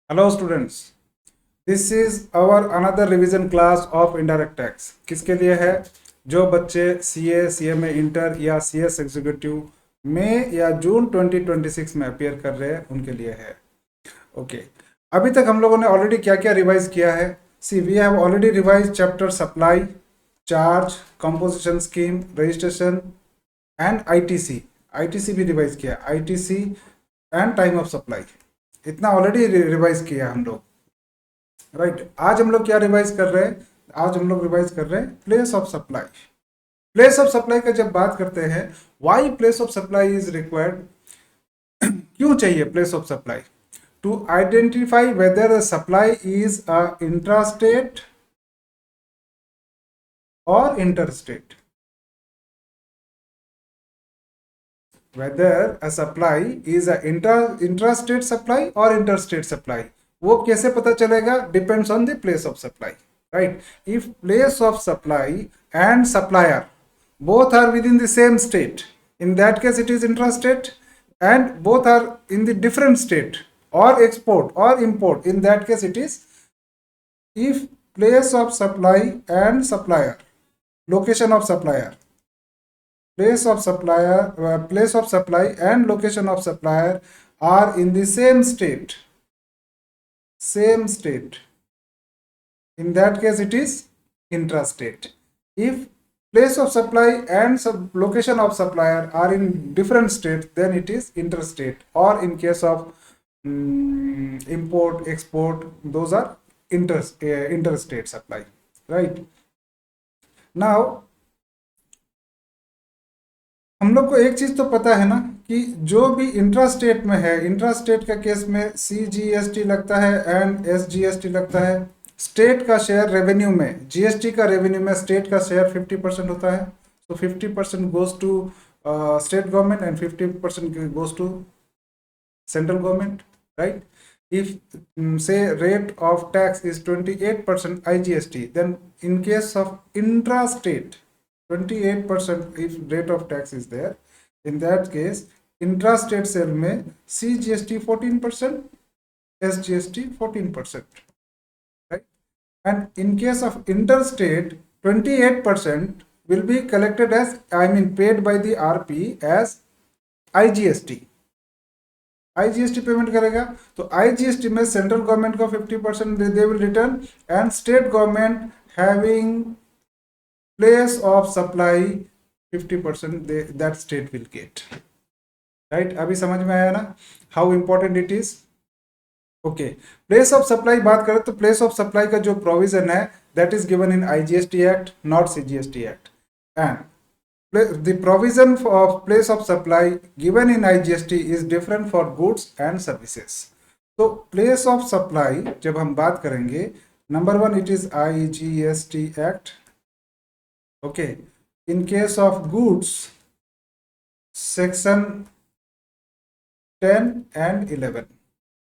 Hello students, this is our another revision class of indirect tax. किसके लिए है? जो बच्चे सीए, सीएमए इंटर या सीएस एग्जीक्यूटिव मई या जून 2026 में अपियर कर रहे हैं उनके लिए है। ओके, अभी तक हम लोगों ने ऑलरेडी क्या क्या रिवाइज किया है? See we have already revise chapter supply, charge, composition scheme, registration and ITC. ITC भी रिवाइज किया, ITC and time of supply. इतना ऑलरेडी रिवाइज किया हम लोग, राइट। आज हम लोग क्या रिवाइज कर रहे हैं? आज हम लोग रिवाइज कर रहे हैं place of supply. Place of supply का जब बात करते हैं, why place of supply is required, क्यों चाहिए place of supply? To identify whether supply is a intrastate और interstate. whether a supply is a intrastate supply or interstate supply, वो कैसे पता चलेगा? Depends on the place of supply, right? If place of supply and supplier both are within the same state, in that case it is intrastate, and both are in the different state or export or import, in that case it is. If place of supply and supplier, location of supplier, place of supply and location of supplier are in the same state, in that case it is intrastate. If place of supply and location of supplier are in different states, then it is interstate, or in case of import export, those are interstate supply, right? Now हम लोग को एक चीज तो पता है ना कि जो भी इंट्रास्टेट में है, इंट्रास्टेट का केस में सीजीएसटी लगता है एंड एसजीएसटी लगता है। स्टेट का शेयर रेवेन्यू में, जीएसटी का रेवेन्यू में स्टेट का शेयर 50% होता है। तो 50% goes to state government and 50% goes to central government, right? If say rate of tax is 28% IGST, then in case of intrastate 28% if rate of tax is there, in that case intrastate sale में CGST 14%, SGST 14%, right? And in case of interstate 28% will be collected as, I mean paid by the RP as IGST। IGST payment करेगा, तो IGST में central government को 50% they will return, and state government having place of supply 50% that state will get, right? अभी समझ में आया ना how important it is? Okay, place of supply बात करें तो प्लेस ऑफ सप्लाई का जो प्रोविजन है that is given in IGST act, not CGST act, and the provision of place of supply given in IGST is different for goods and services. तो place of supply जब हम बात करेंगे, number one it is IGST Act. Okay, in case of goods section 10 and 11.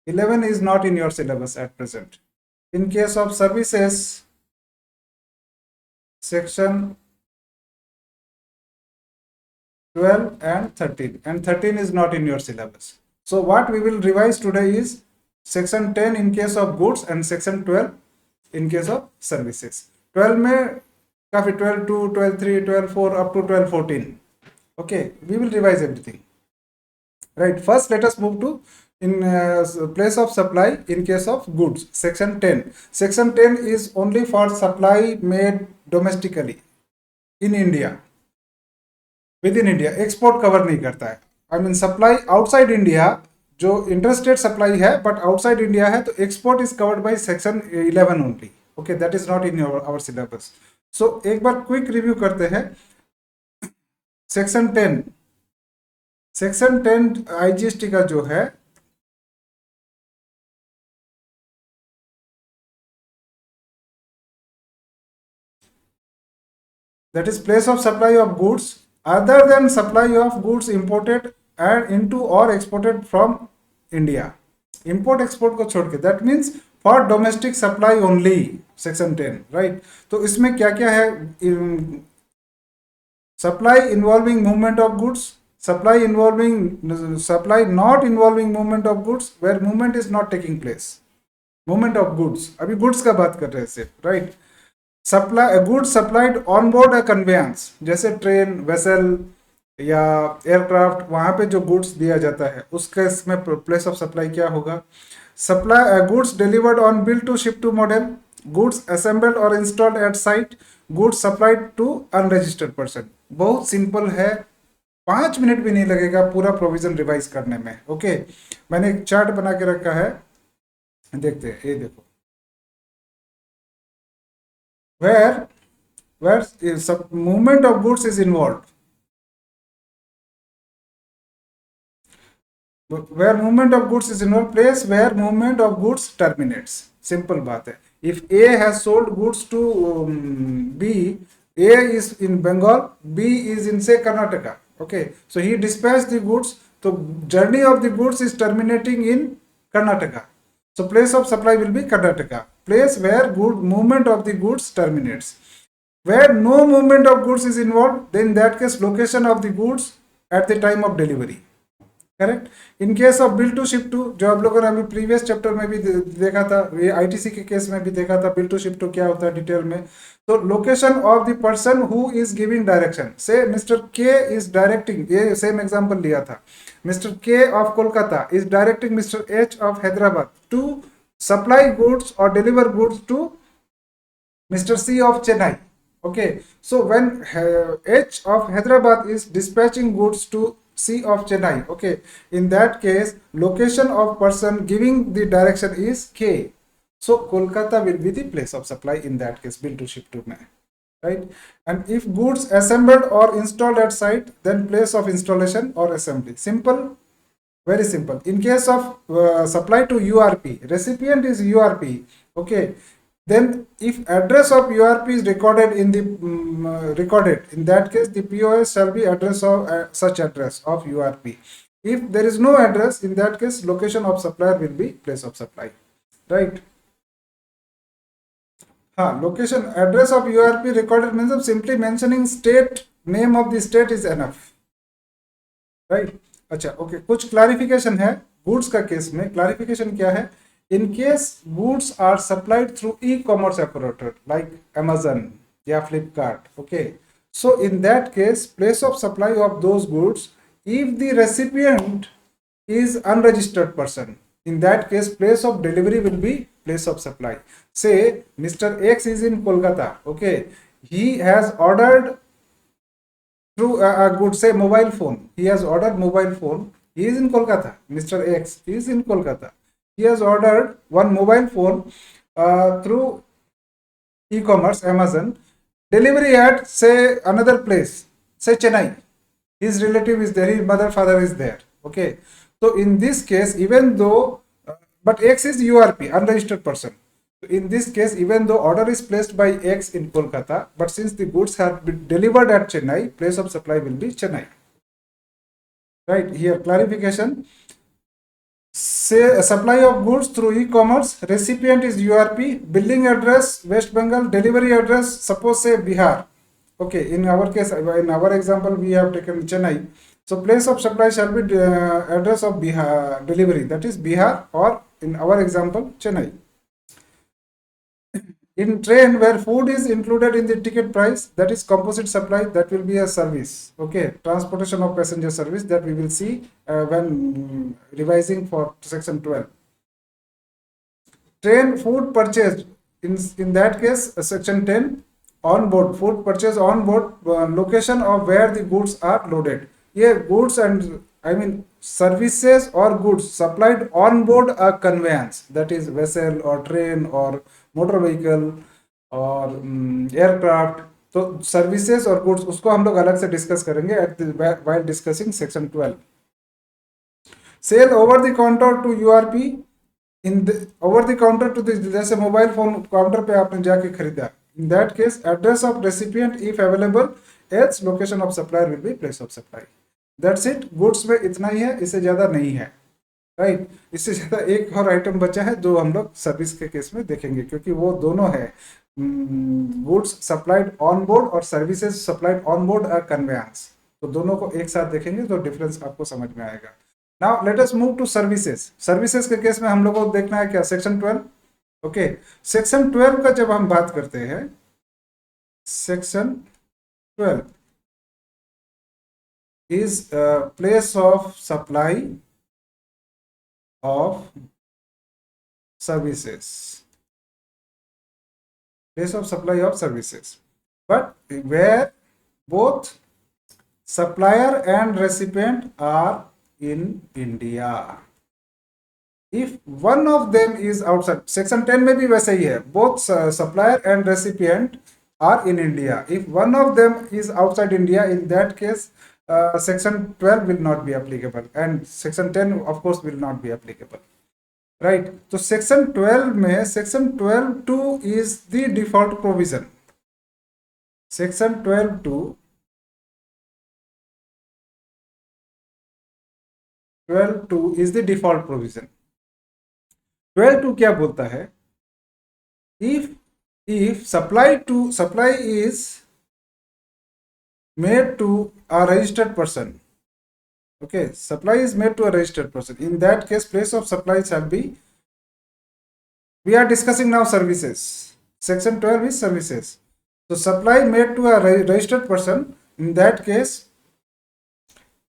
11 is not in your syllabus at present. In case of services section 12 and 13, and 13 is not in your syllabus. So what we will revise today is section 10 in case of goods and section 12 in case of services. 12 में काफी 12 2, 12 3, 12 4 up to 12 14. Okay, we will revise everything. Right, first let us move to in place of supply in case of goods, section 10. Section 10 is only for supply made domestically in India, with in India. Export cover नहीं करता है। I mean supply outside India, जो interstate supply है but outside India है, तो export is covered by section 11 only. Okay, that is not in our syllabus. So एक बार quick review करते हैं। सेक्शन 10, सेक्शन 10 आईजीएसटी का जो है, that is place of supply of goods other than supply of goods imported and into or exported from India. Import export को छोड़ के, that means for domestic supply only, section 10, right? तो इसमें क्या क्या है? supply involving movement of goods, supply not involving movement of goods where movement is not taking place, movement of goods, अभी goods का बात कर रहे हैं सिर्फ, right. Supply goods supplied on board a conveyance, जैसे ट्रेन, वेसल या aircraft, वहां पे जो गुड्स दिया जाता है उसके इसमें प्लेस ऑफ सप्लाई क्या होगा? Supply goods delivered on bill to ship to model, goods assembled और installed at site, goods supplied to unregistered person. बहुत सिंपल है, 5 मिनट भी नहीं लगेगा पूरा प्रोविजन रिवाइज करने में। ओके, मैंने एक चार्ट बना के रखा है, देखते हैं, ये देखो। where where some movement of goods is involved, where movement of goods is involved, place where movement of goods terminates, simple बात है। if A has sold goods to B, A is in Bengal, B is in say Karnataka, okay, so he dispatched the goods, so journey of the goods is terminating in Karnataka, so place of supply will be Karnataka, place where good movement of the goods terminates। Where no movement of goods is involved, then in that case location of the goods at the time of delivery, correct. In case of bill to ship to, जो आप लोगों ने अभी previous chapter में भी देखा था, ये आईटीसी के केस में भी देखा था, बिल टू शिप टू क्या होता है डिटेल में। तो location of the person who is giving direction, say mister K is directing, ये सेम एग्जांपल लिया था, mister K of Kolkata is directing mister H of Hyderabad to supply goods और deliver goods to mister C of Chennai. Okay, so when H of Hyderabad is dispatching goods to C of Chennai, okay, in that case location of person giving the direction is K, so Kolkata will be the place of supply in that case, bill to ship to man, right? And if goods assembled or installed at site, then place of installation or assembly, simple, very simple। in case of supply to URP, recipient is URP, okay, then if address of URP is recorded in the recorded, in that case the POS shall be address of such address of URP। if there is no address, in that case location of supplier will be place of supply, right? Location address of URP recorded means of simply mentioning state name of the state is enough, right? अच्छा, okay, कुछ clarification है goods का case में। Clarification क्या है? in case goods are supplied through e-commerce operator like Amazon या Flipkart, okay, so in that case place of supply of those goods, if the recipient is unregistered person, in that case place of delivery will be place of supply। say Mr. X is in Kolkata, okay, he has ordered through a good, say mobile phone, he has ordered mobile phone, he is in Kolkata, Mr. X is in Kolkata, he has ordered one mobile phone through e-commerce Amazon, delivery at say another place, say Chennai, his relative is there, his mother father is there, okay, so in this case even though but X is URP, unregistered person, so in this case even though order is placed by X in Kolkata, but since the goods have been delivered at Chennai, place of supply will be Chennai, right? Here clarification, say supply of goods through e-commerce, recipient is URP, billing address West Bengal, delivery address suppose say Bihar, okay, in our case, in our example we have taken Chennai, so place of supply shall be address of Bihar, delivery that is Bihar, or in our example Chennai। in train where food is included in the ticket price, that is composite supply, that will be a service, okay, transportation of passenger service, that we will see when revising for section 12। train food purchased, in that case section 10, on board food purchase on board, location of where the goods are loaded, here goods and I mean services or goods supplied on board a conveyance, that is vessel or train or motor vehicle और aircraft, तो services और goods उसको हम लोग अलग से discuss करेंगे at while discussing section 12। Sale over the counter to URP, in over the counter to this, जैसे मोबाइल फोन काउंटर पे आपने जाके खरीदा, in that case address of recipient if available, else location of supplier will be place of supply. That's it, goods में इतना ही है, इससे ज्यादा नहीं है, राइट इससे ज्यादा एक और आइटम बचा है जो हम लोग सर्विस के केस में देखेंगे, क्योंकि वो दोनों है, गुड्स सप्लाइड ऑन बोर्ड और services supplied on board a conveyance, तो दोनों को एक साथ देखेंगे तो डिफरेंस आपको समझ में आएगा। Now let us move to services. Services के केस में हम लोग को देखना है क्या, सेक्शन 12, ओके, सेक्शन 12 का जब हम बात करते हैं, section 12 is place of supply of services, place of supply of services, but where both supplier and recipient are in India. If one of them is outside, section 10 में भी वैसे ही है, both supplier and recipient are in India. If one of them is outside India, in that case section 12 will not be applicable and section 10 of course will not be applicable. Right तो section 12 में section 12(2) is the default provision. Section 12(2) is the default provision. 12(2) क्या बोलता है? If supply is made to a registered person, okay, supply is made to a registered person, in that case place of supply shall be, we are discussing now services, section 12 is services, so supply made to a registered person, in that case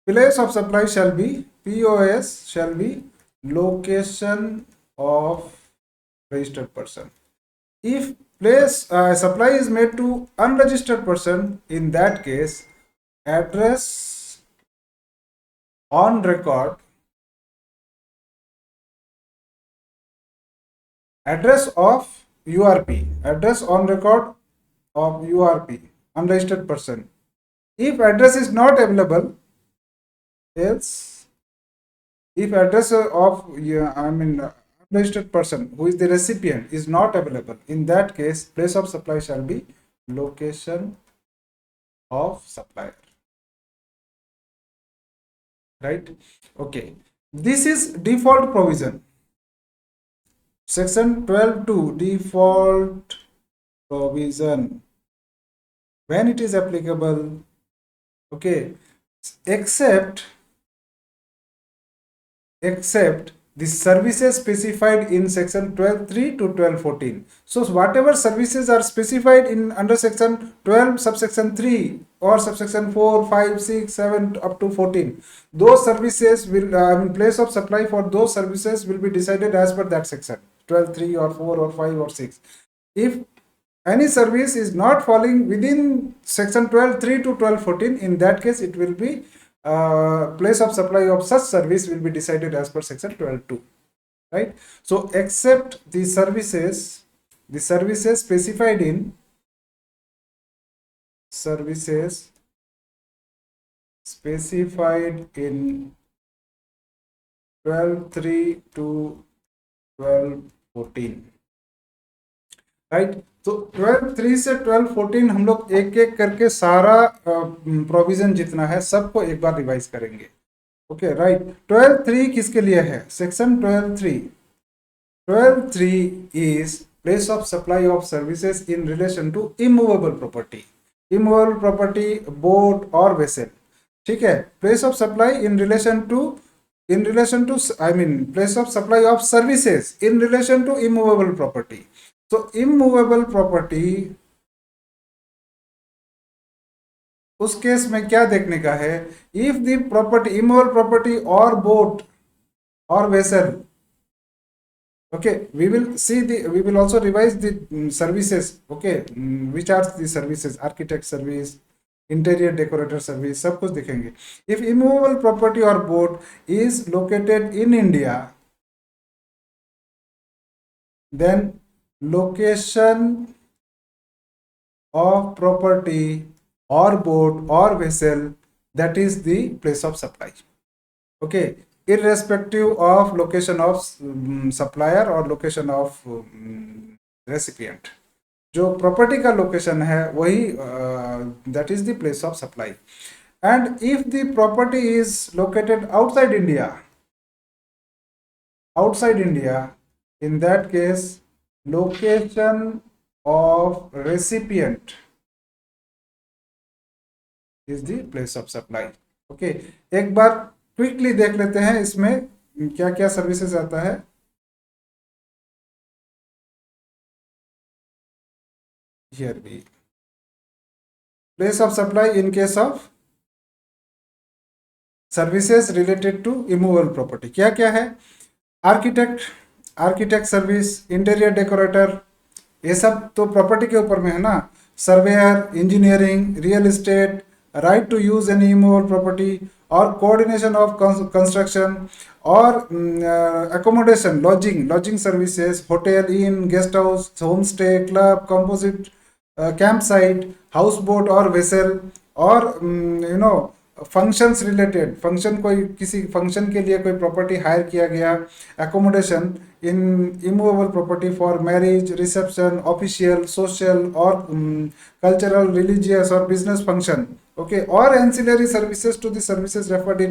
place of supply shall be, POS shall be location of registered person. If place supply is made to unregistered person, in that case address on record, address of URP, address on record of URP, unregistered person. If address is not available, else if address of unregistered person who is the recipient is not available, in that case place of supply shall be location of supplier. Right? Okay, this is default provision. Section 12(2) default provision, when it is applicable, okay, except the services specified in section 12(3) to 12(14). So whatever services are specified in under section 12 subsection 3 or subsection 4, 5, 6, 7 up to 14, those services will in place of supply for those services will be decided as per that section 12(3) or 4 or 5 or 6. If any service is not falling within section 12(3) to 12(14), in that case it will be place of supply of such service will be decided as per section 12(2). Right? So except the services specified in services specified in 12(3) to 12(14). Right, तो 12(3) से 12(14) हम लोग एक एक करके सारा provision जितना है सबको एक बार रिवाइज करेंगे। ओके राइट, 12(3) किसके लिए है? Section 12(3) is place of supply of services in relation to immovable property, immovable property boat और वेसल। ठीक है, place of supply in relation to place of supply of services in relation to immovable property. So immovable property, उस case में क्या देखने का है? If the property, immovable property or boat or vessel, okay, we will also revise the services, okay, which are the services, architect service, interior decorator service, सब कुछ दिखेंगे। If immovable property और boat is located in India, then location of property और boat और vessel, that is the place of supply. Okay, irrespective of location of supplier और location of recipient, जो property का location है वही that is the place of supply. And if the property is located outside India, in that case location of recipient is the place of supply. Okay, एक बार quickly देख लेते हैं इसमें क्या क्या सर्विसेज आता है। here be place of supply in case of services related to immovable property क्या क्या है? आर्किटेक्ट सर्विस, इंटीरियर डेकोरेटर, ये सब तो प्रॉपर्टी के ऊपर में है ना. Surveyor, engineering, real estate, right to use any immovable property, और कोऑर्डिनेशन ऑफ कंस्ट्रक्शन, और accommodation, lodging services, hotel, inn, guest house, home stay, club, composite, camp site, house boat और वेसल, और फंक्शंस रिलेटेड, फंक्शन, कोई किसी function के लिए कोई property hire किया गया, accommodation in immovable property for marriage, reception, official, social और कल्चरल, रिलीजियस और बिजनेस फंक्शन. ओके, और ancillary services to the services referred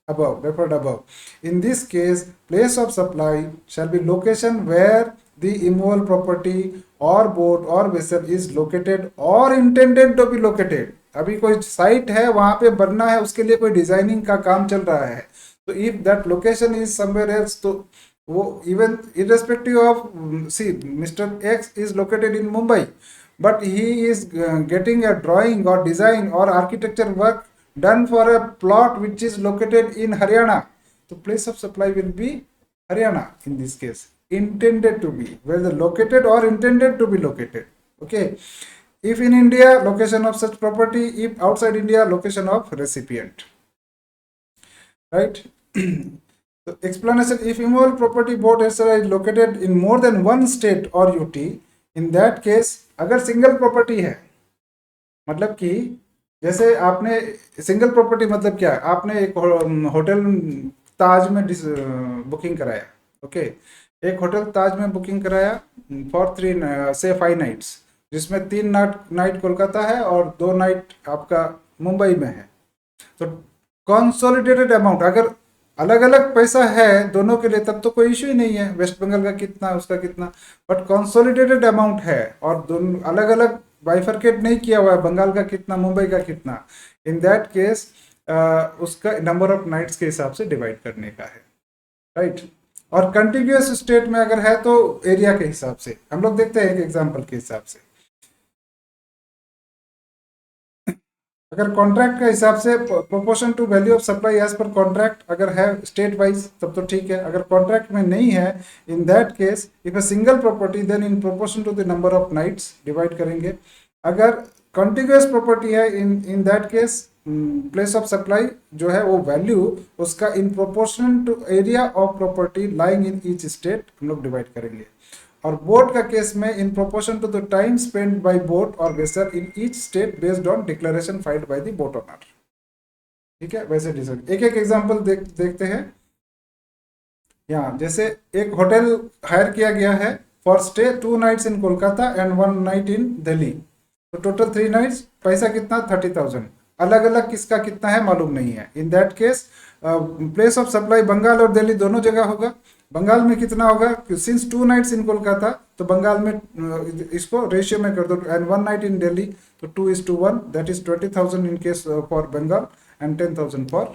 above. In this case, place of supply shall be location where the immovable property or boat or vessel is located or intended to be located. अभी कोई site है वहां पे बनना है, उसके लिए कोई डिजाइनिंग का काम चल रहा है, तो if that location is somewhere else, तो वो even irrespective of, see mister X is located in Mumbai, but he is getting a drawing और डिजाइन और architecture work done for a plot which is located in Haryana. So place of supply will be Haryana in this case. Intended to be, whether located or intended to be located. Okay. If in India, location of such property. If outside India, location of recipient. Right. So explanation: if immovable property, boat, etc. is located in more than one state or UT, in that case, अगर single property है, मतलब कि जैसे आपने single property, मतलब क्या, आपने एक होटल ताज में बुकिंग कराया. ओके, एक होटल ताज में बुकिंग कराया फॉर 5 नाइट्स, जिसमें 3 नाइट कोलकाता है और 2 नाइट आपका मुंबई में है. तो कंसोलिडेटेड अमाउंट, अगर अलग अलग पैसा है दोनों के लिए तब तो कोई इश्यू ही नहीं है, वेस्ट बंगाल का कितना उसका कितना. बट कंसोलिडेटेड अमाउंट है और दोनों अलग अलग बाइफर्केट नहीं किया हुआ है, बंगाल का कितना, मुंबई का कितना, इन दैट केस उसका नंबर ऑफ नाइट्स के हिसाब से डिवाइड करने का है. राइट. और कंटिन्यूअस स्टेट में अगर है तो एरिया के हिसाब से. हम लोग देखते हैं एक एग्जांपल के हिसाब से. अगर कॉन्ट्रैक्ट का हिसाब से proportion to value of supply as per contract अगर है स्टेट वाइज तब तो ठीक है. अगर कॉन्ट्रैक्ट में नहीं है, in that case if a single property then in proportion to the number of nights divide करेंगे. अगर कॉन्टिग्यूअस प्रॉपर्टी है, in that case place of supply जो है वो वैल्यू उसका in proportion to area of property lying in each state हम लोग divide करेंगे. और बोट का केस में in proportion to the time spend by boat और vessel in each state based on declaration filed by the boat owner. ठीक है, वैसे डिसाइड. एक एक एग्जांपल देखते हैं. यहाँ जैसे एक होटल हायर किया गया है for stay 2 nights in Kolkata and 1 night in Delhi, तो टोटल 3 नाइट्स, पैसा कितना, 30,000. अलग अलग किसका कितना है मालूम नहीं है. In that case place of supply Bengal और दिल्ली दोनों जगह होगा. बंगाल में कितना होगा, सिंस 2 नाइट्स इन कोलकाता तो बंगाल में इसको रेशियो में कर दो, एंड 1 नाइट इन दिल्ली तो 2:1, that is 20,000 in case for Bengal and 10,000 for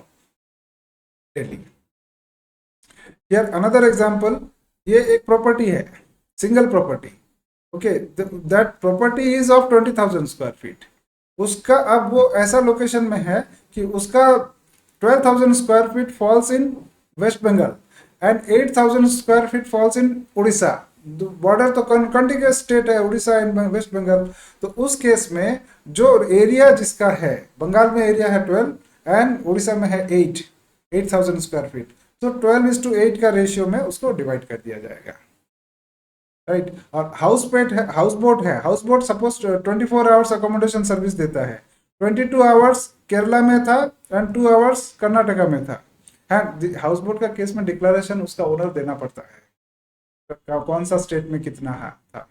Delhi. Here another example, ये एक प्रॉपर्टी है, single property. Okay, that property is of 20,000 square feet. उसका अब वो ऐसा लोकेशन में है कि उसका 12,000 square feet falls in West Bengal and 8,000 square feet falls in Orissa. Border तो कंटिन्यूअस स्टेट है उड़ीसा एंड वेस्ट बंगाल. तो उस केस में जो एरिया जिसका है, बंगाल में एरिया है 12 एंड उड़ीसा में है 8,000 स्क्वायर फीट, तो 12:8 का रेशियो में उसको डिवाइड कर दिया जाएगा. राइट. और हाउस बोट है. House boat suppose 24 hours accommodation service देता है. 22 आवर्स केरला में था एंड 2 आवर्स कर्नाटका में था. हाउस बोट का केस में डिक्लेरेशन उसका ओनर देना पड़ता है कौन सा स्टेट में कितना था.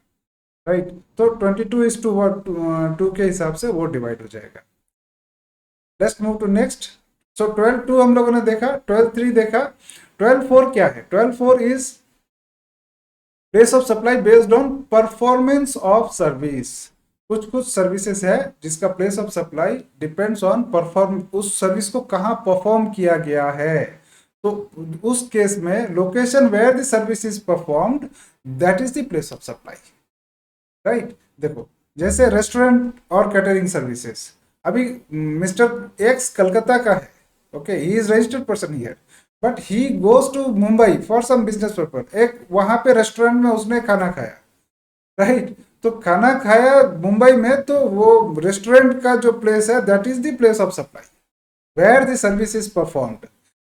राइट. तो 22:2 के हिसाब से वो डिवाइड हो जाएगा. Let's move to next. So 12:2 हम लोगों ने देखा, 12:3 देखा. 12:4 क्या है? 12:4 is place of supply based on performance of service. कुछ सर्विसेज है जिसका place of supply depends on उस सर्विस को कहाँ परफॉर्म किया गया है. तो उस केस में location where the service is performed that is the place of supply. Right. देखो जैसे रेस्टोरेंट और कैटरिंग सर्विसेज। अभी मिस्टर एक्स कलकत्ता का है, okay, he is registered person here, but he goes to Mumbai for some business purpose. एक वहां पे restaurant में उसने खाना खाया, राइट, तो खाना खाया मुंबई में, तो वो रेस्टोरेंट का जो प्लेस है that is the place of supply where the service is performed.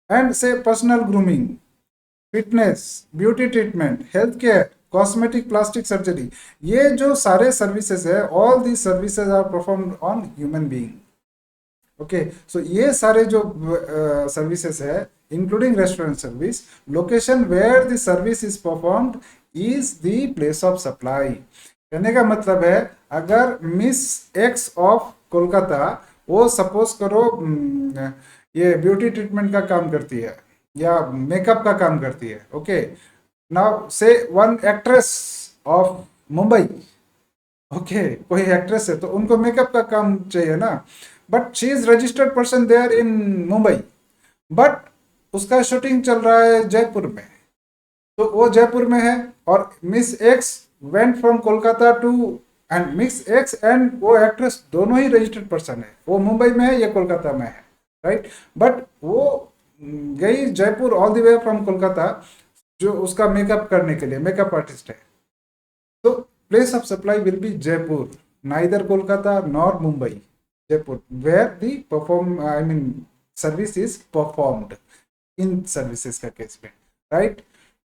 And say personal grooming, fitness, beauty treatment, health care, cosmetic, plastic surgery, ये जो सारे सर्विसेज है, all the services are performed on human being. Okay, so ये सारे जो services है including restaurant service, location where the service is performed is the place of supply. कहने का मतलब है, अगर मिस एक्स ऑफ कोलकाता, वो सपोज करो ये ब्यूटी ट्रीटमेंट का काम करती है या मेकअप का काम करती है, okay, now say one actress of Mumbai, okay, कोई एक्ट्रेस है तो उनको मेकअप का काम चाहिए ना, but she is registered person there in Mumbai, but उसका शूटिंग चल रहा है जयपुर में, तो वो जयपुर में है, और miss X went from Kolkata to, and miss X and वो एक्ट्रेस दोनों ही रजिस्टर्ड पर्सन है, वो मुंबई में है, ये कोलकाता में है, राइट, बट वो गई Jaipur all the way from Kolkata, जो उसका मेकअप करने के लिए, मेकअप आर्टिस्ट है, तो place of supply will be Jaipur, neither Kolkata nor Mumbai, Jaipur, where the perform I mean service is performed in services का केस में, राइट।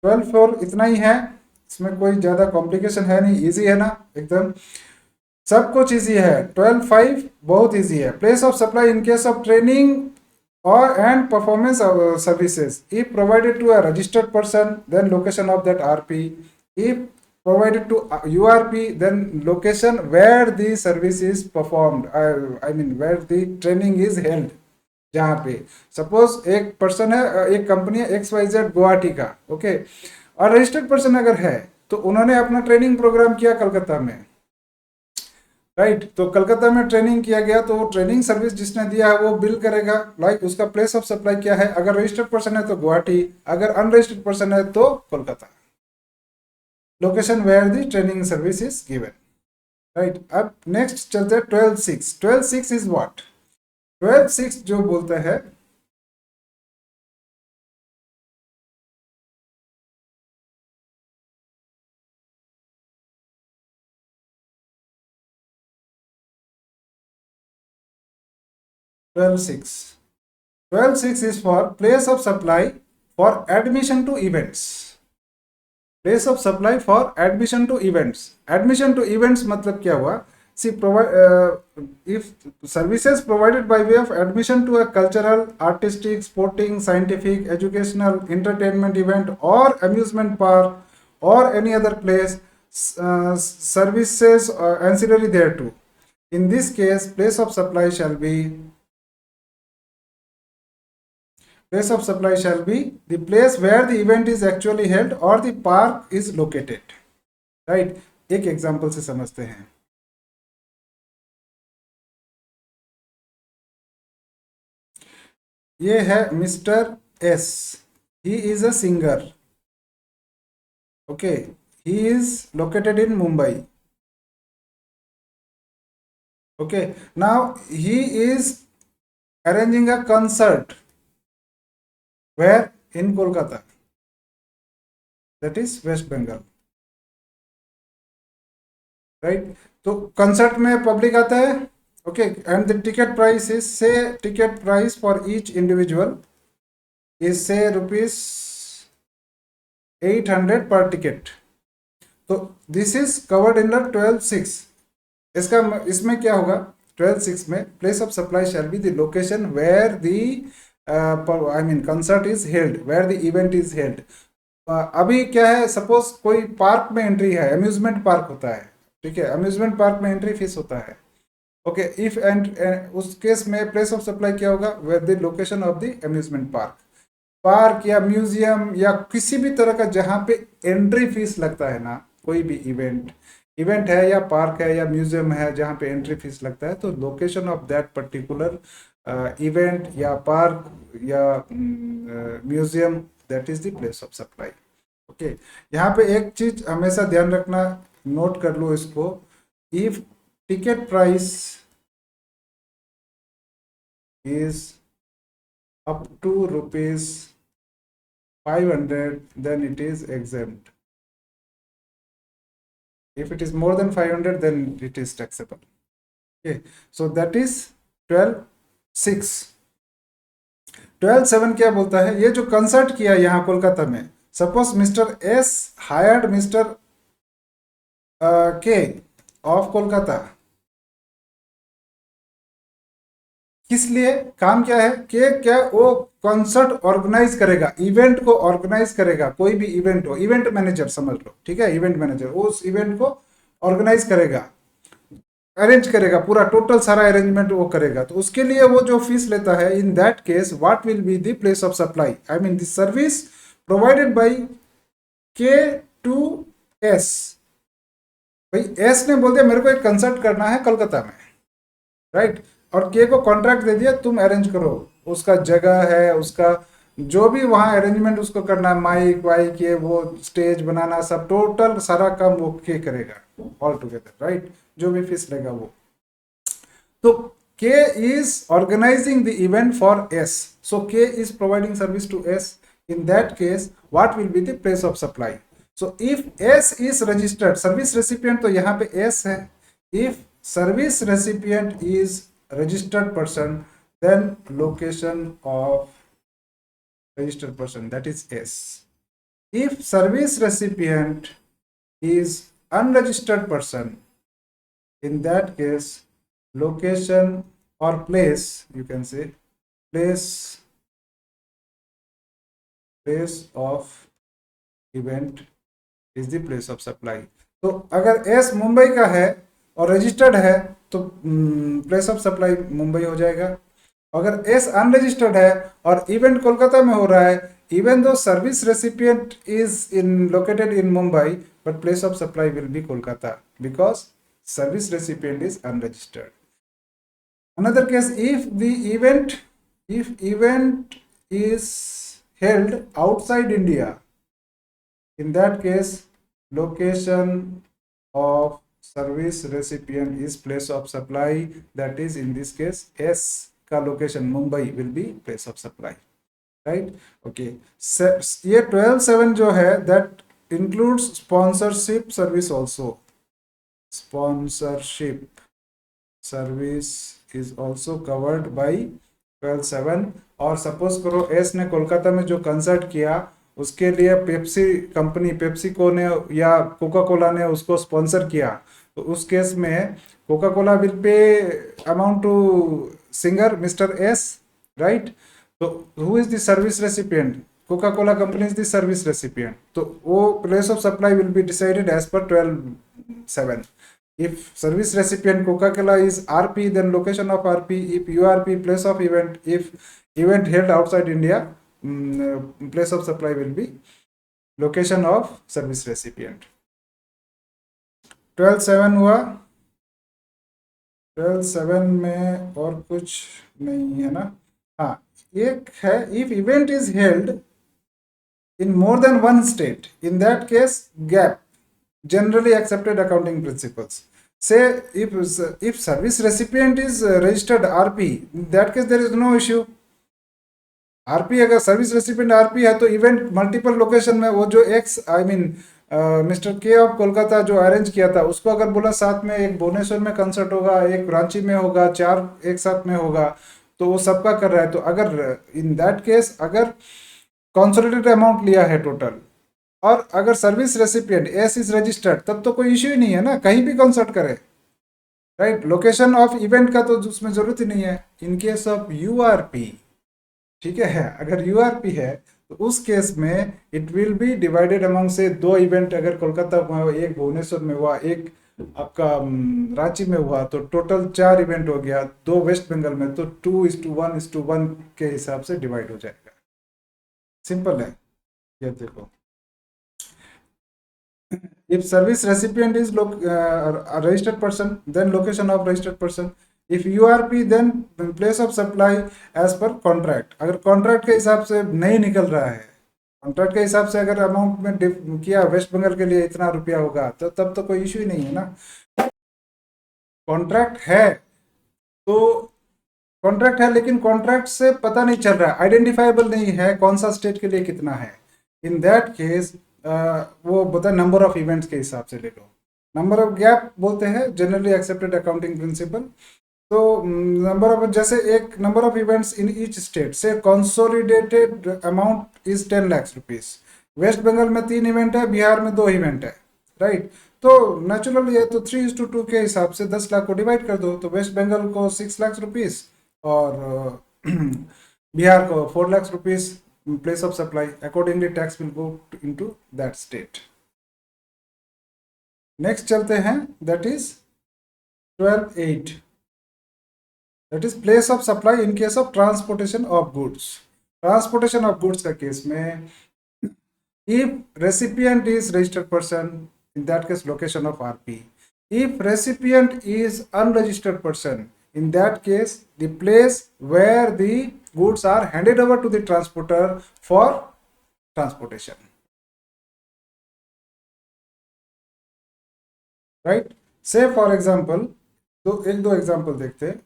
12 इतना ही है, इसमें कोई ज्यादा कॉम्प्लिकेशन है नहीं, इजी है ना एकदम, सब कुछ इजी है। 12.5 बहुत इजी है। Place of supply in case of training or and performance services if provided to a registered person, then location of that RP, if provided to URP, then location where the service is performed, I mean where the training is held। जहाँ पे suppose एक person है, एक company है XYZ Guwahati का, okay, और registered person अगर है तो उन्होंने अपना ट्रेनिंग प्रोग्राम किया कलकत्ता में, राइट, तो कलकत्ता में ट्रेनिंग किया गया, तो वो ट्रेनिंग सर्विस जिसने दिया है वो बिल करेगा, लाइक उसका प्लेस ऑफ सप्लाई क्या है, अगर रजिस्टर्ड पर्सन है तो गुवाहाटी, अगर अनरजिस्टर्ड पर्सन है तो Kolkata, location where the training service is given, right. अब नेक्स्ट चलते हैं 12.6। 12.6 इज व्हाट? 12.6 जो बोलता है, twelve six is for place of supply for admission to events. Place of supply for admission to events. Admission to events मतलब क्या हुआ? See if services provided by way of admission to a cultural, artistic, sporting, scientific, educational, entertainment event or amusement park or any other place, services ancillary thereto, in this case place of supply shall be the place where the event is actually held or the park is located, right। एक example से समझते हैं। ये है mister S, he is a singer, okay, he is located in Mumbai, okay, now he is arranging a concert where in Kolkata, that is West Bengal, right। तो concert में public आता है, okay, and the ticket price is, say ticket price for each individual is say ₹800 per ticket. तो this is covered in the 12.6। इसका इसमें क्या होगा? 12.6 में place of supply shall be the location where the I mean concert is held, where the event is held. अभी क्या है, suppose कोई पार्क में एंट्री है, अम्यूजमेंट पार्क होता है, ठीक है, अम्यूजमेंट पार्क में एंट्री फीस होता है, ओके, इफ एंड उस केस में प्लेस ऑफ सप्लाई क्या होगा? Where the location of the amusement park, park या म्यूजियम या किसी भी तरह का जहाँ पे एंट्री फीस लगता है ना, कोई भी इवेंट है या पार्क है या म्यूजियम है जहाँ पे एंट्री फीस लगता है, तो location of that particular event या पार्क या museum, that is the place of supply, okay. यहाँ पे एक चीज हमेशा ध्यान रखना, नोट कर लो इसको, if ticket price is up to rupees 500, then it is exempt. If it is more than 500, then it is taxable. Okay, so that is 12.6. 12.7 क्या बोलता है, ये जो कंसर्ट किया यहाँ कोलकाता में, suppose mister S hired mister K of Kolkata, किस लिए काम क्या है कि क्या वो कॉन्सर्ट ऑर्गेनाइज करेगा, इवेंट को ऑर्गेनाइज करेगा, कोई भी इवेंट हो, इवेंट मैनेजर समझ लो, ठीक है, इवेंट मैनेजर उस इवेंट को ऑर्गेनाइज करेगा, अरेंज करेगा, पूरा टोटल सारा अरेंजमेंट वो करेगा, तो उसके लिए वो जो फीस लेता है, in that case what will be the place of supply, I mean the service provided by के टू एस। भाई एस ने बोल दिया मेरे को एक कंसर्ट करना है कलकत्ता में, राइट, और के को कॉन्ट्रैक्ट दे दिया तुम अरेंज करो, उसका जगह है, उसका जो भी वहाँ अरेंजमेंट उसको करना है, माइक वाइक ये वो स्टेज बनाना, सब टोटल सारा काम वो के करेगा ऑल टुगेदर, राइट, जो भी फीस लेगा वो। तो K is organising the event for S, so K is providing service to S, in that case what will be the place of supply. So if S is registered service recipient, तो यहाँ पे S है, if service recipient is registered person, then location of registered person, that is S. If service recipient is unregistered person, in that case location or place, you can say place of event is the place of supply. तो अगर S Mumbai का है और registered है तो place of supply Mumbai हो जाएगा। अगर एस अनरजिस्टर्ड है और इवेंट कोलकाता में हो रहा है, even though service recipient is located in Mumbai, but place of supply will be Kolkata because service recipient is unregistered. Another case, if event is held outside India, in that case location of service recipient is place of supply, that is in this case S का location Mumbai will be place of supply, right. Okay, ये 12.7 जो है that includes sponsorship service also, sponsorship service is also covered by 12.7। और suppose करो S ने कोलकाता में जो concert किया उसके लिए पेप्सी कंपनी, पेप्सिको ने या कोका कोला ने उसको स्पॉन्सर किया, तो उस केस में Coca Cola will pay amount to singer mister S, right. तो who is the service recipient, Coca Cola company is the service recipient, तो वो place of supply will be decided as per 12.7। If service recipient Coca Cola is RP, then location of RP, if URP place of event, if event held outside India place of supply will be location of service recipient। 12.7 हुआ। 12.7 में और कुछ नहीं है ना, हाँ एक है, if event is held in more than one state, in that case gap, generally accepted accounting principles, say if service recipient is registered RP, in that case there is no issue। RP अगर service recipient RP है तो event multiple location में, वो जो x I mean mister K of Kolkata जो arrange किया था उसको अगर बोला साथ में एक भुवनेश्वर में कंसर्ट होगा, एक रांची में होगा, 4 एक साथ में होगा, तो वो सबका कर रहा है, तो अगर इन दैट केस अगर कॉन्सोलिडेटेड अमाउंट लिया है टोटल और अगर service recipient S is registered, तब तो कोई इश्यू ही नहीं है ना, कहीं भी कंसर्ट करे, राइट। लोकेशन ऑफ इवेंट का तो उसमें जरूरत ही नहीं है। इन केस ऑफ यूआरपी, ठीक है, अगर यूआरपी है तो उस केस में it will be divided among से 2 इवेंट अगर कोलकाता में हुआ, एक भुवनेश्वर में हुआ, एक आपका रांची में हुआ, तो टोटल 4 इवेंट हो गया, 2 वेस्ट बंगाल में, तो 2:1:1 के हिसाब से डिवाइड हो जाएगा। सिंपल है ये, देखो if service recipient is a registered person, then location of registered person, if URP then place of supply as per contract। अगर कॉन्ट्रैक्ट के हिसाब से नहीं निकल रहा है, कॉन्ट्रैक्ट के हिसाब से अगर अमाउंट में किया वेस्ट बंगाल के लिए इतना रुपया होगा, तो तब तो कोई इश्यू ही नहीं है ना। कॉन्ट्रैक्ट है तो कॉन्ट्रैक्ट है, लेकिन कॉन्ट्रैक्ट से पता नहीं चल रहा है, आइडेंटिफाइबल नहीं है कौन सा स्टेट के लिए कितना है। इन दैट केस वो बता नंबर ऑफ इवेंट्स के हिसाब से ले लो। नंबर ऑफ गैप बोलते हैं जनरली एक्सेप्टेड अकाउंटिंग प्रिंसिपल। तो नंबर ऑफ, जैसे एक number of events in each state say consolidated amount is 10 lakh rupees. West Bengal में 3 इवेंट है, बिहार में 2 इवेंट है, राइट। तो नेचुरली ये तो 3:2 के हिसाब से 10 लाख को डिवाइड कर दो, तो वेस्ट बंगाल को 6 लाख रुपीज और बिहार को 4 lakh rupees place of supply. Accordingly tax will go into that state. Next चलते हैं, that is 12(8), that is place of supply in case of transportation of goods. Transportation of goods का case में if recipient is registered person, in that case location of RP. If recipient is unregistered person, in that case the place where the goods are handed over to the transporter for transportation, right? Say for example, तो एक दो example देखते हैं।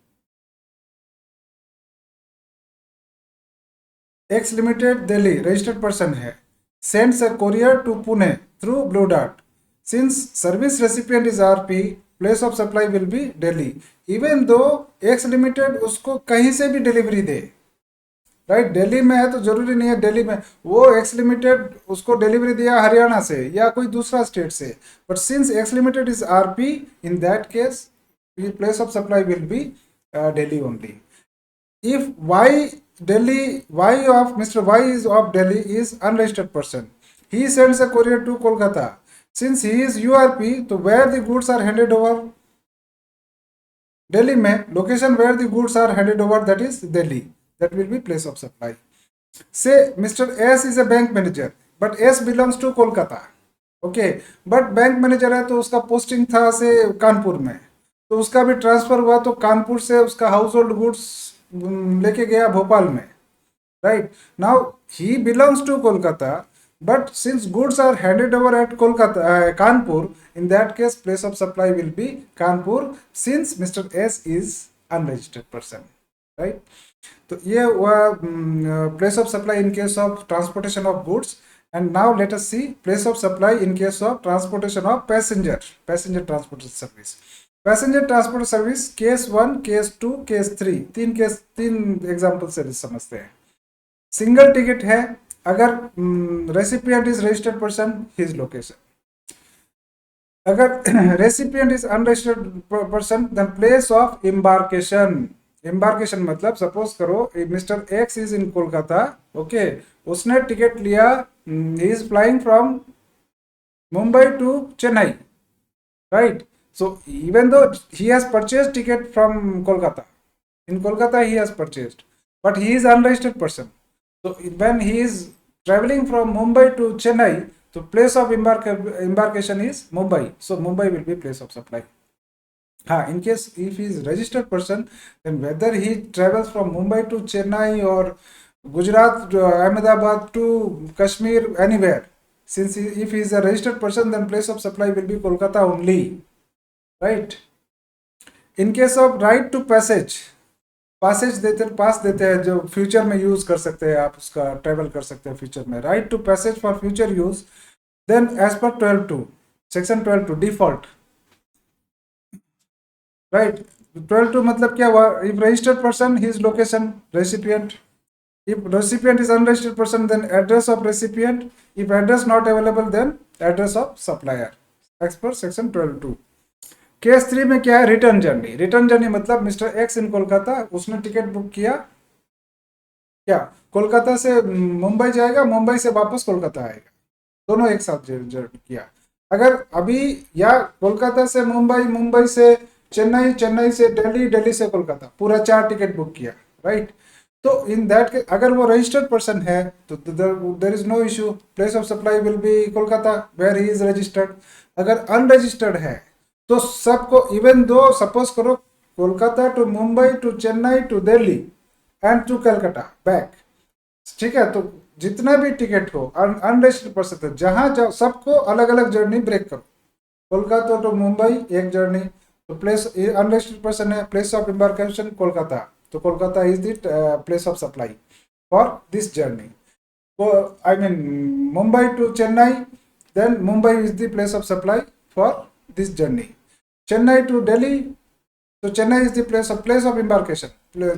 X limited Delhi registered person है, sends a courier to Pune through Blue Dart. Since service recipient is RP, place of supply will be Delhi. Even though X Limited उसको कहीं से भी डिलीवरी दे, राइट, दिल्ली में है तो जरूरी नहीं है दिल्ली में, वो एक्स लिमिटेड उसको डिलीवरी दिया हरियाणा से या कोई दूसरा स्टेट से, but since x limited is RP, in that case place of supply will B Delhi only. If Y of Mr. Y is of Delhi is unregistered person, he sends a courier to Kolkata. Since he is URP, तो where the goods are handed over, Delhi में, location where the goods are handed over, that is Delhi, that will be place of supply. Say Mr. S is a bank manager, but S belongs to Kolkata, okay, but bank manager है तो उसका posting था से कानपुर में, तो उसका भी transfer हुआ, तो कानपुर से उसका हाउस होल्ड गुड्स लेके गया भोपाल में, right. Now he belongs to Kolkata, but since goods are handed over at Kolkata Kanpur, in that case place of supply will be Kanpur, since mister S is unregistered person, right. तो ये हुआ place of supply in case of transportation of goods. And now let us see place of supply in case of transportation of passenger transportation service. Passenger transport service case 1, case 2, case 3, तीन example से समझते हैं। Single ticket है, अगर recipient is registered person, his location. अगर recipient is unregistered person, then place of embarkation. Embarkation मतलब suppose करो mister X is in Kolkata, okay, उसने टिकट लिया, he is flying from Mumbai to Chennai, right. So even though he has purchased ticket from Kolkata, in Kolkata he has purchased, but he is unregistered person. So when he is traveling from Mumbai to Chennai, the place of embarkation is Mumbai. So Mumbai will be place of supply. In case if he is registered person, then whether he travels from Mumbai to Chennai or Gujarat to Ahmedabad to Kashmir, anywhere, since if he is a registered person, then place of supply will be Kolkata only, right. In case of right to passage, pass देते हैं जो future में use कर सकते हैं, आप उसका travel कर सकते हैं फ्यूचर में, right to passage for future use, then as per 12(2) section 12(2) default, right. 12(2) मतलब क्या हुआ, if registered person his location recipient, if recipient is unregistered person then address of recipient, if address not available then address of supplier, as per section 12(2). Case 3 में क्या है, return journey. Return journey मतलब mister x इन कोलकाता, उसने ticket book किया, क्या कोलकाता से मुंबई जाएगा, मुंबई से वापस कोलकाता आएगा, दोनों एक साथ किया। अगर अभी या कोलकाता से मुंबई, मुंबई से चेन्नई, चेन्नई से दिल्ली, दिल्ली से कोलकाता, पूरा 4 टिकट बुक किया, राइट। तो इन दैट अगर वो रजिस्टर्ड पर्सन है तो there is no issue, place of supply will be Kolkata where he is registered. अगर अनरजिस्टर्ड है तो सबको, इवन दो सपोज करो Kolkata to Mumbai to Chennai to Delhi and to Calcutta back, ठीक है, तो जितना भी टिकट हो अनरजिस्टर्ड पर्सन है, जहां जाओ सबको अलग अलग जर्नी ब्रेक करो। कोलकाता टू मुंबई एक जर्नी, तो प्लेस अनरजिस्टर्ड पर्सन है, प्लेस ऑफ एम्बार्केशन कोलकाता, तो Kolkata is the place of supply for this journey. I mean Mumbai to Chennai, then Mumbai is the place of supply for this journey. Chennai to Delhi, so Chennai is the place of embarkation.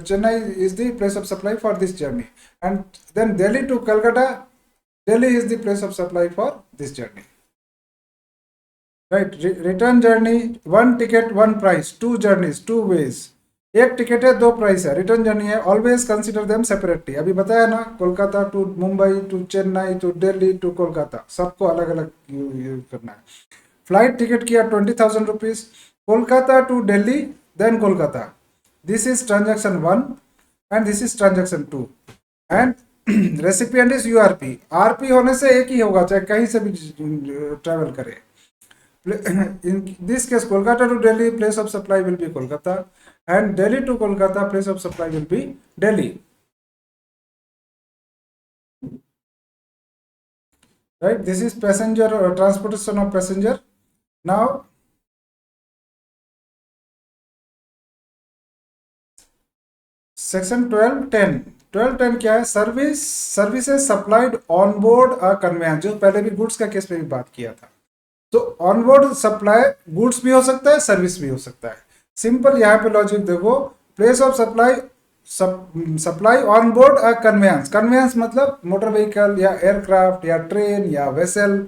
Chennai is the place of supply for this journey. And then Delhi to Calcutta, Delhi is the place of supply for this journey. Right, return journey, one ticket one price, two journeys two ways. एक ticket है दो price है, return journey है, always consider them separately. अभी बताया ना, Kolkata to Mumbai to Chennai to Delhi to Kolkata, सबको अलग अलग यूज करना है. फ्लाइट टिकट किया 20,000 rupees, Kolkata to Delhi then Kolkata, this is transaction 1 and this is transaction 2. And recipient is URP. RP होने से एक ही होगा, चाहे कहीं से भी ट्रेवल करे. In this case, Kolkata to Delhi, place of supply will be Kolkata, and Delhi to Kolkata, place of supply will be Delhi. Right? This is passenger or transportation of passenger. Now, section 1210. 1210 क्या है? Services supplied on board a conveyance, जो पहले भी goods का case में भी बात किया था. तो ऑनबोर्ड सप्लाई गुड्स भी हो सकता है, सर्विस भी हो सकता है. सिंपल यहाँ पे लॉजिक देखो, place of supply on board a conveyance. Conveyance मतलब मोटर व्हीकल या एयरक्राफ्ट या ट्रेन या वेसल.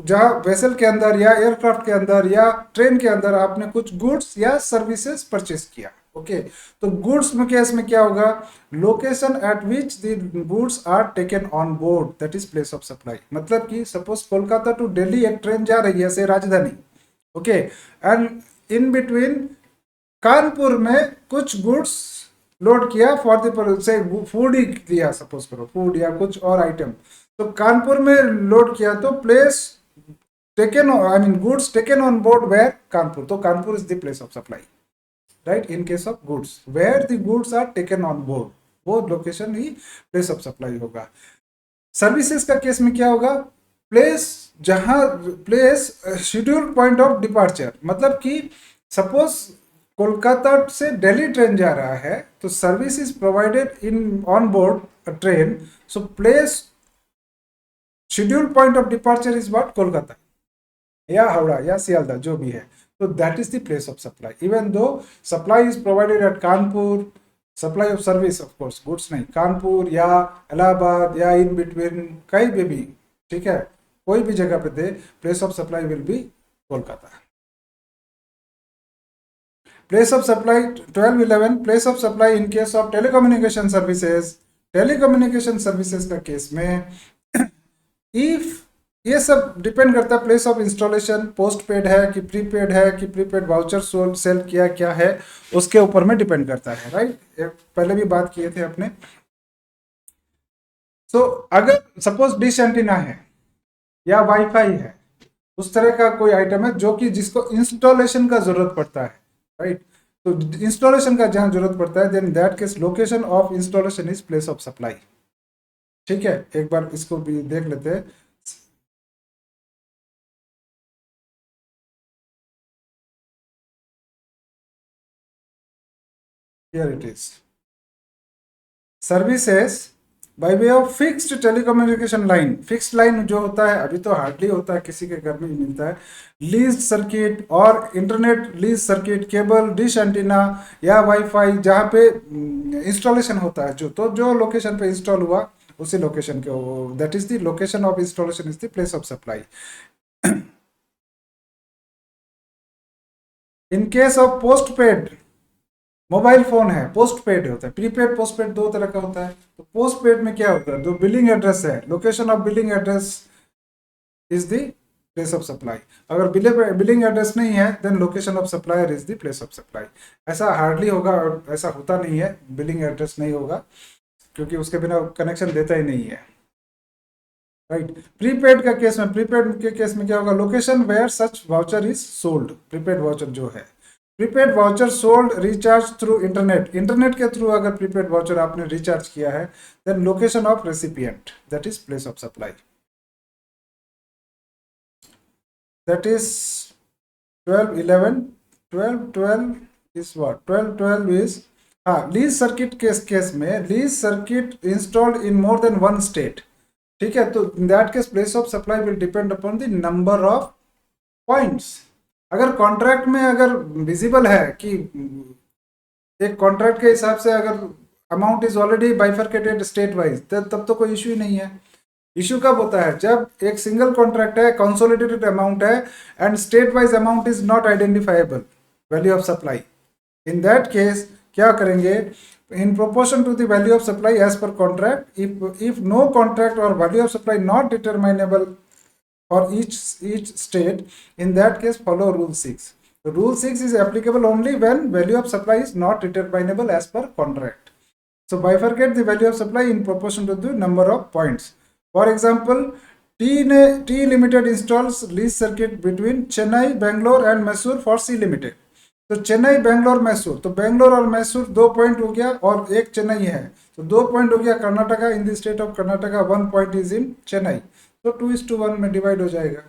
जहाँ वेसल के अंदर या एयरक्राफ्ट के अंदर या ट्रेन के अंदर आपने कुछ गुड्स या सर्विसेज परचेस किया. ओके, तो गुड्स में केस में क्या होगा? Location at which the goods are taken on board, that is place of supply. मतलब कि सपोज कोलकाता टू दिल्ली एक ट्रेन जा रही है से राजधानी. Okay, and in between Kanpur में कुछ गुड्स लोड किया फॉर द से फूड ही दिया, सपोज करो फूड या कुछ और आइटम. तो कानपुर में लोड किया तो place taken I mean goods taken on board where Kanpur, तो Kanpur is the place of supply. Right, in case of goods where the goods are taken on board, वो लोकेशन ही प्लेस ऑफ सप्लाई होगा. Services का case में क्या होगा? Place schedule point of departure. मतलब कि सपोज कोलकाता से दिल्ली ट्रेन जा रहा है तो service is provided in on board a train. So place schedule point of departure is what? Kolkata या हावड़ा या सियालदा, जो भी है. So that is the place of supply. Even though supply is provided at Kanpur, supply of service of course, goods नहीं, कानपुर या इलाहाबाद या in between कहीं पे भी, ठीक है, कोई भी जगह पे दे, place of supply will be Kolkata. Place of supply 1211, place of supply in case of telecommunication services. Telecommunication services का केस में इफ ये सब डिपेंड करता है place of installation, post paid है कि प्रीपेड है कि प्रीपेड वाउचर सेल किया क्या है, उसके ऊपर में डिपेंड करता है. राइट, पहले भी बात किए थे अपने. तो अगर सपोज डिश एंटीना है या वाईफाई है, उस तरह का कोई आइटम है जो कि जिसको इंस्टॉलेशन का जरूरत पड़ता है. राइट, तो इंस्टॉलेशन का जहां जरूरत पड़ता है, then that case location of installation is place of supply. ठीक है, एक बार इसको भी देख लेते हैं. Here it is. Services by way of fixed telecommunication line. Fixed line जो होता है, अभी तो हार्डली होता है, किसी के घर में ही मिलता है. लीज सर्किट और internet lease circuit, cable, dish antenna या वाईफाई, जहाँ पे इंस्टॉलेशन होता है, जो लोकेशन पे इंस्टॉल हुआ उसी लोकेशन के, that is the location of installation is the place of supply. In case of post paid, mobile phone है, पोस्ट पेड होता है. प्रीपेड पोस्ट पेड दो तरह का होता है. तो पोस्ट पेड में क्या होता है? जो बिलिंग एड्रेस है, location of billing address is the place of supply. अगर बिलिंग एड्रेस नहीं है, then location of supplier is the place of supply. ऐसा हार्डली होगा और ऐसा होता नहीं है, बिलिंग एड्रेस नहीं होगा, क्योंकि उसके बिना कनेक्शन देता ही नहीं है. राइट, प्रीपेड का केस में, प्रीपेड के केस में क्या होगा? Location where such voucher is sold. Prepaid voucher जो है, prepaid voucher sold recharge through internet. Internet के थ्रू अगर प्रीपेड वाउचर आपने रिचार्ज किया है, then location of recipient, that is place of supply. That is 1211 1212 is what, 1212 is, हाँ, lease circuit case में lease circuit installed in more than one state, ठीक है, तो इन that case place of supply will depend upon the number of points. अगर contract में अगर visible है कि एक कॉन्ट्रैक्ट के हिसाब से अगर amount is already bifurcated state wise, तब तो कोई इश्यू ही नहीं है। इश्यू कब होता है, जब एक सिंगल कॉन्ट्रैक्ट है, कंसोलिडेटेड अमाउंट है, and state wise amount is not identifiable value of supply. In that case क्या करेंगे, in proportion to the value of supply as per contract, if no contract or value of supply not determinable for each state, in that case follow rule 6. Rule 6 is applicable only when value of supply is not determinable as per contract. So bifurcate the value of supply in proportion to the number of points. For example, T Limited installs lease circuit between Chennai, Bangalore and Mysore for C Limited. तो चेन्नई, बेंगलोर, मैसूर, तो बेंगलोर और Mysore 2 point हो गया और एक चेन्नई है, तो 2 point हो गया Karnataka, in the state of Karnataka 1 point is in Chennai, तो 2:1 में डिवाइड हो जाएगा।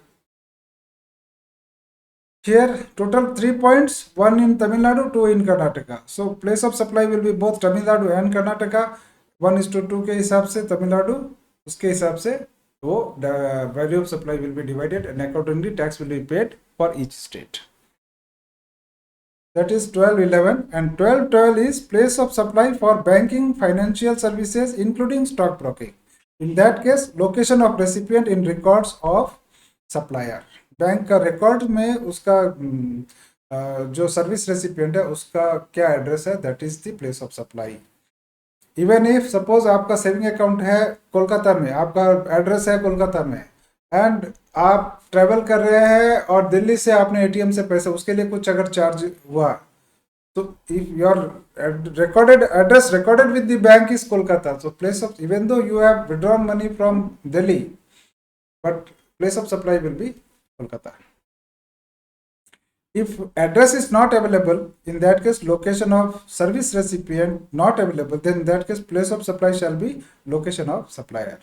Here total 3 points, 1 in Tamil Nadu, 2 in Karnataka, so place of supply will B both Tamil Nadu and Karnataka, 1:2 के हिसाब से तमिलनाडु, उसके हिसाब से वो value of supply will B divided and accordingly tax will be paid for each state. That is 1211, and 1212 is place of supply for banking, financial services including stock broking. In that case location of recipient in records of supplier, bank का record में उसका जो service recipient है उसका क्या address है, that is the place of supply. Even if suppose आपका saving account है कोलकाता में, आपका एड्रेस है कोलकाता में, एंड आप ट्रेवल कर रहे हैं और दिल्ली से आपने एटीएम से पैसे, उसके लिए कुछ अगर चार्ज हुआ, तो if your recorded address recorded with the bank is Kolkata, so place of, even though you have withdrawn money from Delhi, but place of supply will be Kolkata. If address is not available, in that case location of service recipient not available, then in that case place of supply shall be location of supplier.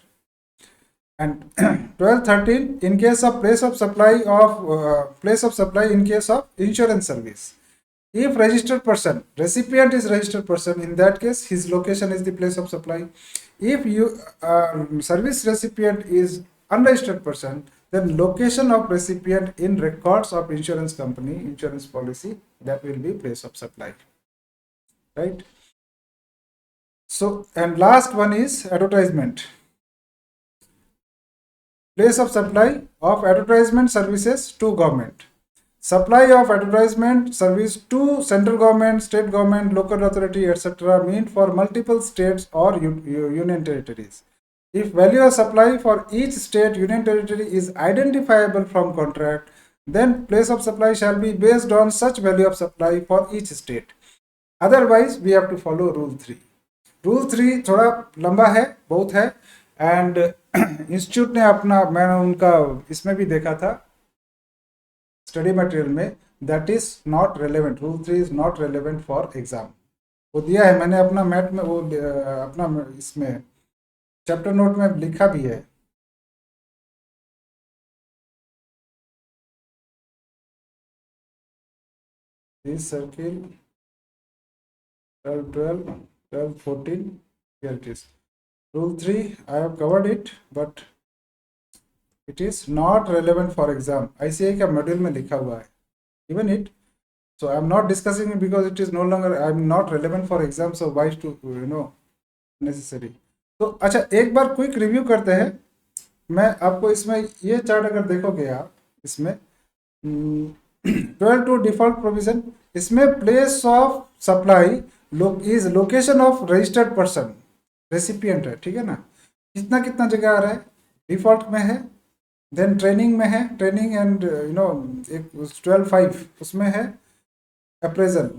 And 1213, in case of place of supply in case of insurance service, if registered person, recipient is registered person, in that case his location is the place of supply. If you service recipient is unregistered person, then location of recipient in records of insurance company, insurance policy, that will be place of supply, right? So, and last one is advertisement. Place of supply of advertisement services to government. Supply of advertisement service to central government, state government, local authority, etc. meant for multiple states or union territories. If value of supply for each state, union territory is identifiable from contract, then place of supply shall be based on such value of supply for each state. Otherwise, we have to follow rule 3. Rule 3 थोड़ा लंबा है, बहुत है, and institute ने अपना, मैंने उनका इसमें भी देखा था स्टडी मटेरियल में, that is not relevant, rule 3 is not relevant for exam, वो दिया है मैंने अपना मैथ में, वो अपना इसमें चैप्टर नोट में लिखा भी है। This circle 12 12 12 14, here it is. Rule 3 I have covered it, but it is not relevant for exam. ICAI का मॉड्यूल में लिखा हुआ है, even it, so I am not discussing it because it is no longer, I am not relevant for exam, so why to necessary. तो अच्छा, एक बार quick review करते हैं। मैं आपको इसमें ये चार्ट अगर देखोगे आप, इसमें 12 टू डिफॉल्ट प्रोविजन, इसमें place of supply is location of registered person, recipient है, ठीक है ना, कितना कितना जगह आ रहा है, डिफॉल्ट में है, देन ट्रेनिंग में है, ट्रेनिंग एंड एक 12.5 उसमें है, अप्रेजल,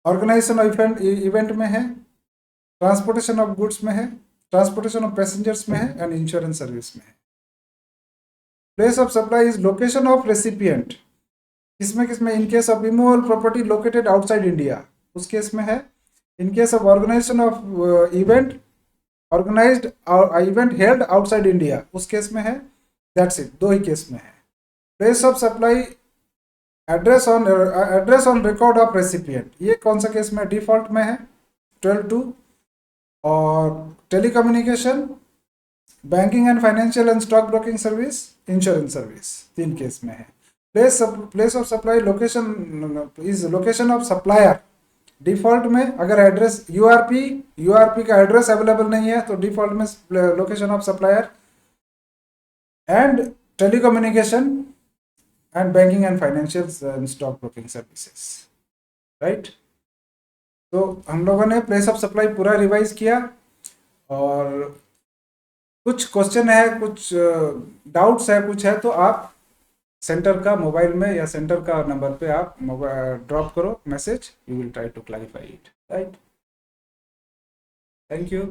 ऑर्गेनाइजेशन ऑफ इवेंट में है, ट्रांसपोर्टेशन ऑफ गुड्स में है, ट्रांसपोर्टेशन ऑफ पैसेंजर्स में है, एंड इंश्योरेंस सर्विस में है। Place of supply is location of recipient, किसमें in case of immovable property located outside India, उस केस में है। In case of organisation of event, organised event held outside India, उस case में है। That's it, 2 ही केस में है। Place of supply address on record of recipient, ये कौन सा केस में डिफॉल्ट में है 12(2). और telecommunication, banking and financial and stock broking service, insurance service, 3 case में है। Place of supply location is location of supplier, default में अगर एड्रेस यूआरपी का एड्रेस अवेलेबल नहीं है तो डिफॉल्ट में location of supplier. And telecommunication and banking and financial and stock broking services, right. तो हम लोगों ने प्लेस ऑफ सप्लाई पूरा रिवाइज किया, और कुछ क्वेश्चन है, कुछ डाउट्स है, कुछ है तो आप सेंटर का मोबाइल में या सेंटर का नंबर पे आप ड्रॉप करो message, you will try to clarify it, right. Thank you.